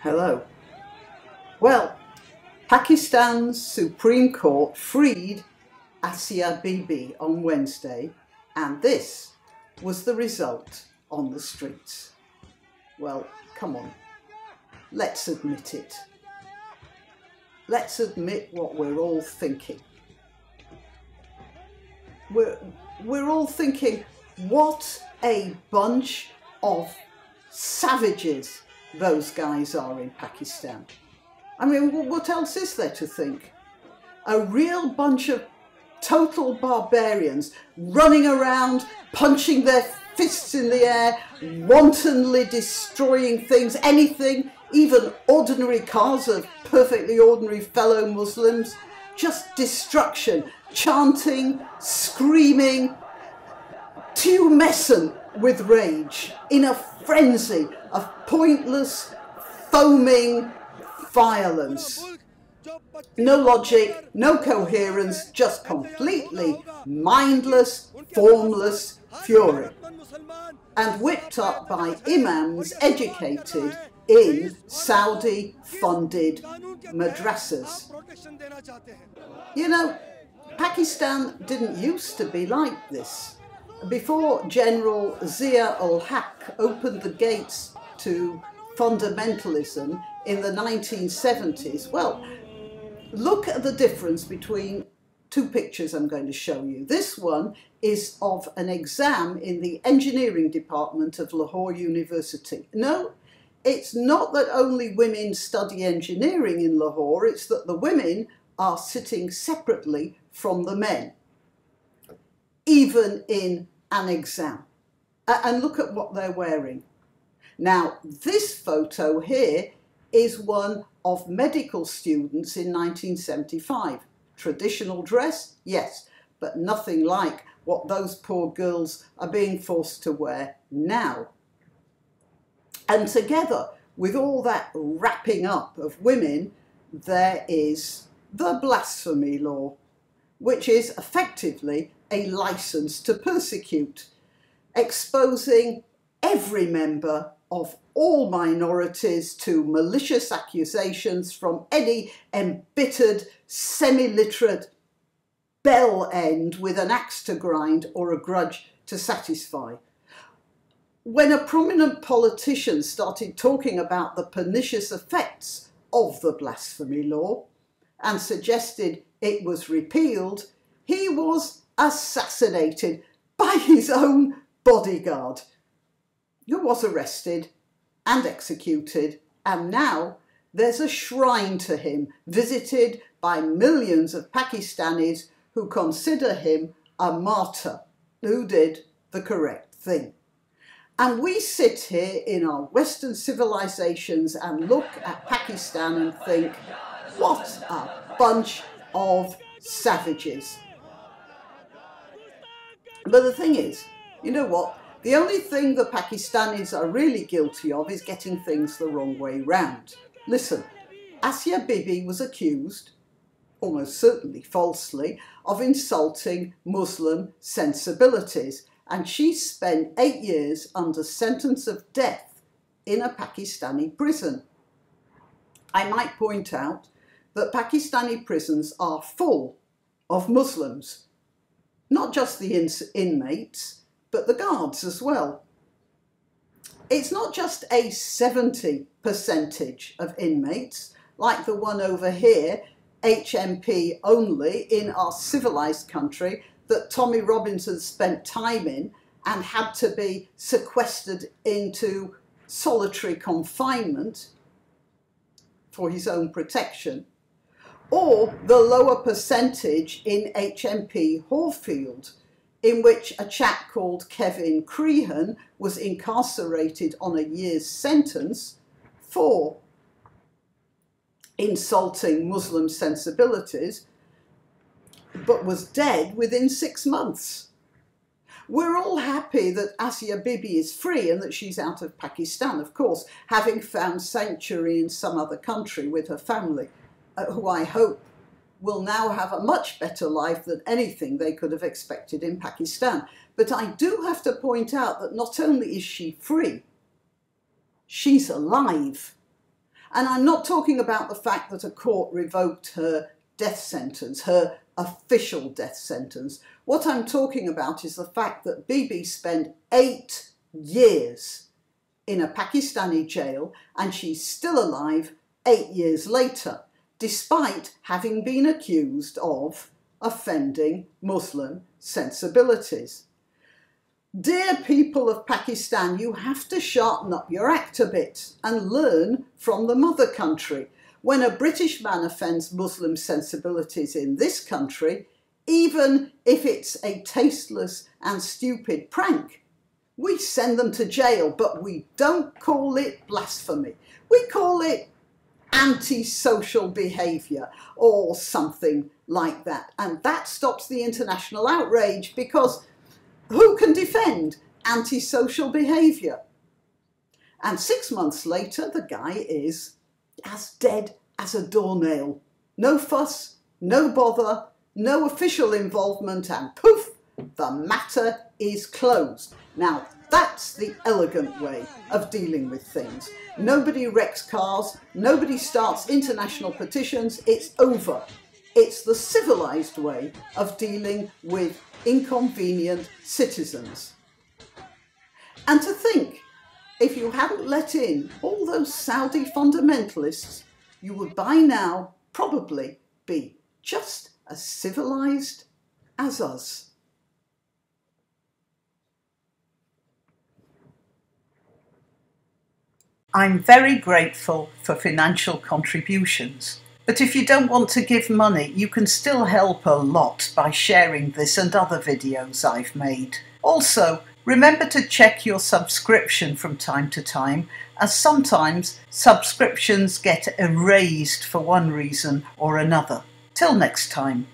Hello. Well, Pakistan's Supreme Court freed Asia Bibi on Wednesday, and this was the result on the streets. Well, come on, let's admit it. Let's admit what we're all thinking. We're all thinking, what a bunch of savages those guys are in Pakistan. I mean, what else is there to think? A real bunch of total barbarians running around, punching their fists in the air, wantonly destroying things, anything, even ordinary cars of perfectly ordinary fellow Muslims. Just destruction, chanting, screaming, tumescent with rage, in a frenzy of pointless, foaming violence. No logic, no coherence, just completely mindless, formless fury. And whipped up by imams educated in Saudi-funded madrasas. You know, Pakistan didn't used to be like this. Before General Zia-ul-Haq opened the gates to fundamentalism in the 1970s, well, look at the difference between two pictures I'm going to show you. This one is of an exam in the engineering department of Lahore University. No, it's not that only women study engineering in Lahore, it's that the women are sitting separately from the men, even in an exam. And look at what they're wearing. Now, this photo here is one of medical students in 1975. Traditional dress, yes, but nothing like what those poor girls are being forced to wear now. And together with all that wrapping up of women, there is the blasphemy law, which is effectively a license to persecute, exposing every member of all minorities to malicious accusations from any embittered, semi-literate bell end with an axe to grind or a grudge to satisfy. When a prominent politician started talking about the pernicious effects of the blasphemy law and suggested it was repealed, he was assassinated by his own bodyguard, who was arrested and executed, and now there's a shrine to him visited by millions of Pakistanis who consider him a martyr who did the correct thing. And we sit here in our Western civilizations and look at Pakistan and think, what a bunch of savages. But the thing is, you know what? The only thing the Pakistanis are really guilty of is getting things the wrong way round. Listen, Asia Bibi was accused, almost certainly falsely, of insulting Muslim sensibilities, and she spent 8 years under sentence of death in a Pakistani prison. I might point out that Pakistani prisons are full of Muslims, not just the inmates, but the guards as well. It's not just a 70% of inmates, like the one over here, HMP only, in our civilised country, that Tommy Robinson spent time in and had to be sequestered into solitary confinement for his own protection, or the lower percentage in HMP Horfield, in which a chap called Kevin Crehan was incarcerated on a year's sentence for insulting Muslim sensibilities, but was dead within 6 months. We're all happy that Asia Bibi is free and that she's out of Pakistan, of course, having found sanctuary in some other country with her family, who I hope will now have a much better life than anything they could have expected in Pakistan. But I do have to point out that not only is she free, she's alive. And I'm not talking about the fact that a court revoked her death sentence, her official death sentence. What I'm talking about is the fact that Bibi spent 8 years in a Pakistani jail and she's still alive 8 years later, despite having been accused of offending Muslim sensibilities. Dear people of Pakistan, you have to sharpen up your act a bit and learn from the mother country. When a British man offends Muslim sensibilities in this country, even if it's a tasteless and stupid prank, we send them to jail, but we don't call it blasphemy. We call it antisocial behaviour or something like that. And that stops the international outrage, because who can defend antisocial behaviour? And 6 months later, the guy is as dead as a doornail. No fuss, no bother, no official involvement, and poof, the matter is closed. Now, that's the elegant way of dealing with things. Nobody wrecks cars, nobody starts international petitions, it's over. It's the civilised way of dealing with inconvenient citizens. And to think, if you hadn't let in all those Saudi fundamentalists, you would by now probably be just as civilised as us. I'm very grateful for financial contributions, but if you don't want to give money, you can still help a lot by sharing this and other videos I've made. Also, remember to check your subscription from time to time, as sometimes subscriptions get erased for one reason or another. Till next time.